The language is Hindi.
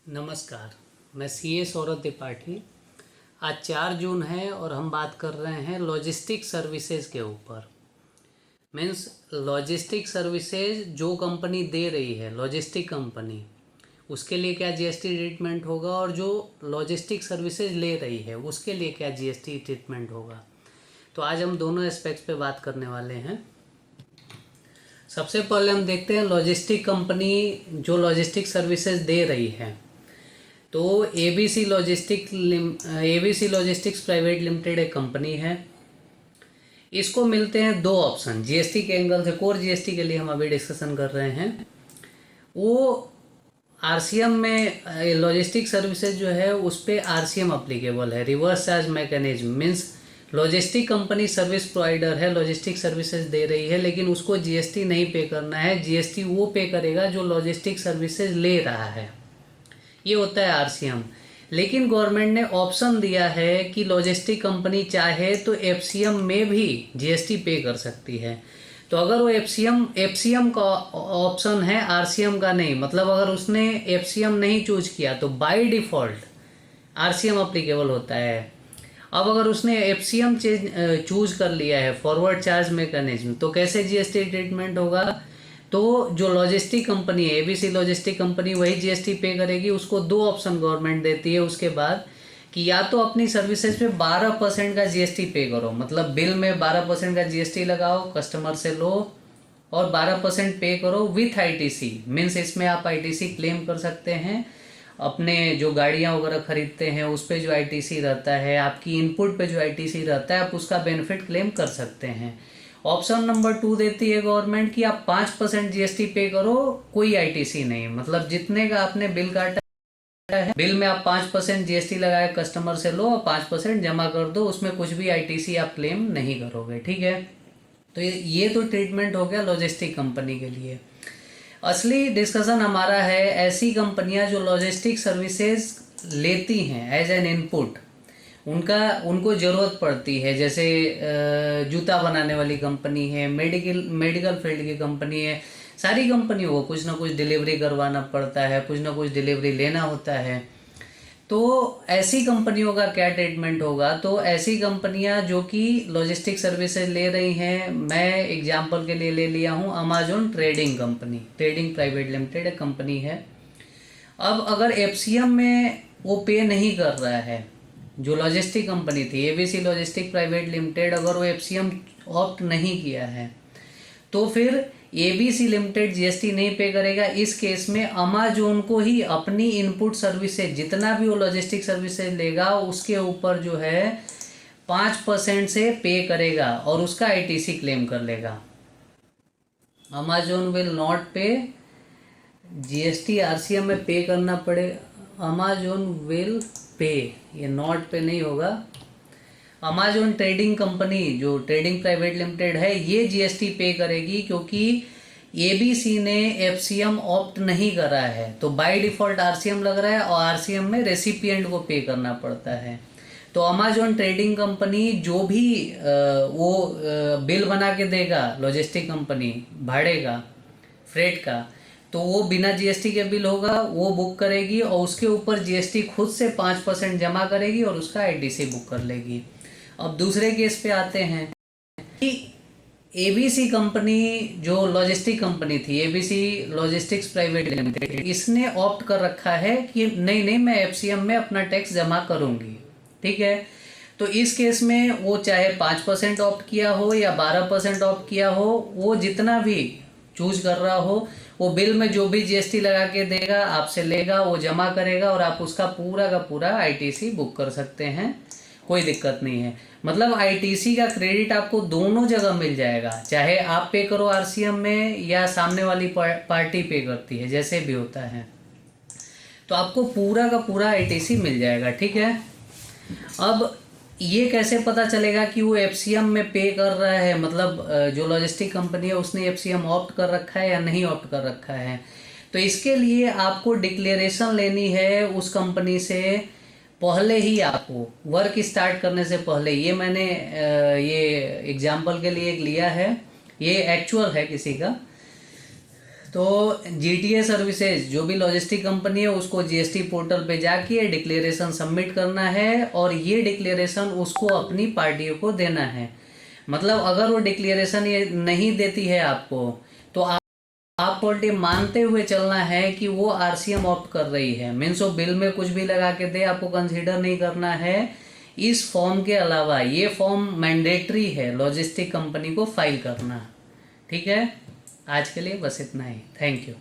नमस्कार। मैं सीए सौरभ त्रिपाठी। आज 4 जून है और हम बात कर रहे हैं लॉजिस्टिक सर्विसेज के ऊपर। मीन्स लॉजिस्टिक सर्विसेज जो कंपनी दे रही है, लॉजिस्टिक कंपनी, उसके लिए क्या जीएसटी ट्रीटमेंट होगा, और जो लॉजिस्टिक सर्विसेज ले रही है उसके लिए क्या जीएसटी ट्रीटमेंट होगा। तो आज हम दोनों एस्पेक्ट्स पे बात करने वाले हैं। सबसे पहले हम देखते हैं लॉजिस्टिक कंपनी जो लॉजिस्टिक सर्विसेज दे रही है। तो एबीसी लॉजिस्टिक्स प्राइवेट लिमिटेड एक कंपनी है। इसको मिलते हैं दो ऑप्शन जीएसटी के एंगल से। कोर जीएसटी के लिए हम अभी डिस्कशन कर रहे हैं। वो आरसीएम में लॉजिस्टिक सर्विसेज जो है उस पर आरसीएम अप्लीकेबल है, reverse charge mechanism. Means logistic company service provider है, लॉजिस्टिक सर्विसेज दे रही है, लेकिन उसको जीएसटी नहीं पे करना है। जीएसटी वो पे करेगा जो लॉजिस्टिक सर्विसेज ले रहा है। ये होता है आरसीएम। लेकिन गवर्नमेंट ने ऑप्शन दिया है कि लॉजिस्टिक कंपनी चाहे तो एफसीएम में भी जीएसटी पे कर सकती है। तो अगर वो एफसीएम का ऑप्शन है, आरसीएम का नहीं, मतलब अगर उसने एफसीएम नहीं चूज किया तो बाय डिफॉल्ट आरसीएम अप्लीकेबल होता है। अब अगर उसने एफसीएम चूज कर लिया है, फॉरवर्ड चार्ज मैकेनिज्म, तो कैसे जीएसटी ट्रीटमेंट होगा। तो जो लॉजिस्टिक कंपनी है, एबीसी लॉजिस्टिक कंपनी, वही जीएसटी पे करेगी। उसको दो ऑप्शन गवर्नमेंट देती है उसके बाद कि या तो अपनी सर्विसेज पे 12% का जीएसटी पे करो, मतलब बिल में 12% का जीएसटी लगाओ, कस्टमर से लो और 12% पे करो विथ आईटीसी। मीन्स इसमें आप आईटीसी क्लेम कर सकते हैं। अपने जो गाड़ियाँ वगैरह खरीदते हैं उस पर जो आईटीसी रहता है, आपकी इनपुट पे जो आईटीसी रहता है, आप उसका बेनिफिट क्लेम कर सकते हैं। ऑप्शन नंबर 2 देती है गवर्नमेंट कि आप 5% जीएसटी पे करो, कोई आईटीसी नहीं। मतलब जितने का आपने बिल काटा है, बिल में आप 5% जीएसटी लगाए, कस्टमर से लो और 5% जमा कर दो, उसमें कुछ भी आईटीसी आप क्लेम नहीं करोगे। ठीक है। तो ये तो ट्रीटमेंट हो गया लॉजिस्टिक कंपनी के लिए। असली डिस्कशन हमारा है ऐसी कंपनियां जो लॉजिस्टिक सर्विसेज लेती हैं एज एन इनपुट, उनको ज़रूरत पड़ती है। जैसे जूता बनाने वाली कंपनी है, मेडिकल फील्ड की कंपनी है। सारी कंपनियों को कुछ ना कुछ डिलीवरी करवाना पड़ता है, कुछ ना कुछ डिलीवरी लेना होता है। तो ऐसी कंपनियों का क्या ट्रीटमेंट होगा। तो ऐसी कंपनियां जो कि लॉजिस्टिक सर्विसेज ले रही हैं, मैं एग्जांपल के लिए ले लिया हूं Amazon trading company, trading private limited एक कंपनी है। अब अगर एफसीएम में वो पे नहीं कर रहा है, जो लॉजिस्टिक कंपनी थी एबीसी लॉजिस्टिक प्राइवेट लिमिटेड, अगर वो एफसीएम ऑप्ट नहीं किया है तो फिर एबीसी लिमिटेड जीएसटी नहीं पे करेगा। इस केस में अमेजोन को ही अपनी इनपुट सर्विसेज, जितना भी वो लॉजिस्टिक सर्विसेज लेगा उसके ऊपर जो है 5% से पे करेगा और उसका आईटीसी क्लेम कर लेगा। अमेजोन विल नॉट पे जीएसटी, आरसीएम में पे करना पड़ेगा। अमेजोन विल पे, ये नॉट पे नहीं होगा। अमेजॉन ट्रेडिंग कंपनी जो ट्रेडिंग प्राइवेट लिमिटेड है ये जीएसटी पे करेगी, क्योंकि एबीसी ने एफसीएम ऑप्ट नहीं करा है। तो बाय डिफॉल्ट आरसीएम लग रहा है और आरसीएम में रेसिपिएंट को पे करना पड़ता है। तो अमेजॉन ट्रेडिंग कंपनी जो भी वो बिल बना के देगा लॉजिस्टिक कंपनी भाड़े का, फ्रेट का, तो वो बिना जीएसटी के बिल होगा वो बुक करेगी और उसके ऊपर जीएसटी खुद से 5% जमा करेगी और उसका आईटीसी बुक कर लेगी। अब दूसरे केस पे आते हैं कि एबीसी कंपनी जो लॉजिस्टिक कंपनी थी, एबीसी लॉजिस्टिक्स प्राइवेट लिमिटेड, इसने ऑप्ट कर रखा है कि नहीं मैं एफसीएम में अपना टैक्स जमा करूंगी। ठीक है। तो इस केस में वो चाहे 5% ऑप्ट किया हो या 12% ऑप्ट किया हो, वो जितना भी चूज कर रहा हो, वो बिल में जो भी जीएसटी लगा के देगा आपसे लेगा, वो जमा करेगा और आप उसका पूरा का पूरा आईटीसी बुक कर सकते हैं, कोई दिक्कत नहीं है। मतलब आईटीसी का क्रेडिट आपको दोनों जगह मिल जाएगा, चाहे आप पे करो आरसीएम में या सामने वाली पार्टी पे करती है, जैसे भी होता है। तो आपको पूरा का पूरा आईटीसी मिल जाएगा। ठीक है। अब ये कैसे पता चलेगा कि वो एफसीएम में पे कर रहा है, मतलब जो लॉजिस्टिक कंपनी है उसने एफसीएम ऑप्ट कर रखा है या नहीं ऑप्ट कर रखा है। तो इसके लिए आपको डिक्लेरेशन लेनी है उस कंपनी से पहले ही, आपको वर्क स्टार्ट करने से पहले। ये मैंने ये एग्जाम्पल के लिए एक लिया है, ये एक्चुअल है किसी का। तो जीटीए सर्विसेज जो भी लॉजिस्टिक कंपनी है उसको जीएसटी पोर्टल पे जाके डिक्लेरेशन सबमिट करना है और ये डिक्लेरेशन उसको अपनी पार्टियों को देना है। मतलब अगर वो डिक्लेरेशन ये नहीं देती है आपको तो आप पार्टी मानते हुए चलना है कि वो आरसीएम ऑप्ट कर रही है। मीन्स वो बिल में कुछ भी लगा के दे, आपको कंसीडर नहीं करना है। इस फॉर्म के अलावा ये फॉर्म मैंडेटरी है लॉजिस्टिक कंपनी को फाइल करना। ठीक है, आज के लिए बस इतना ही। Thank you.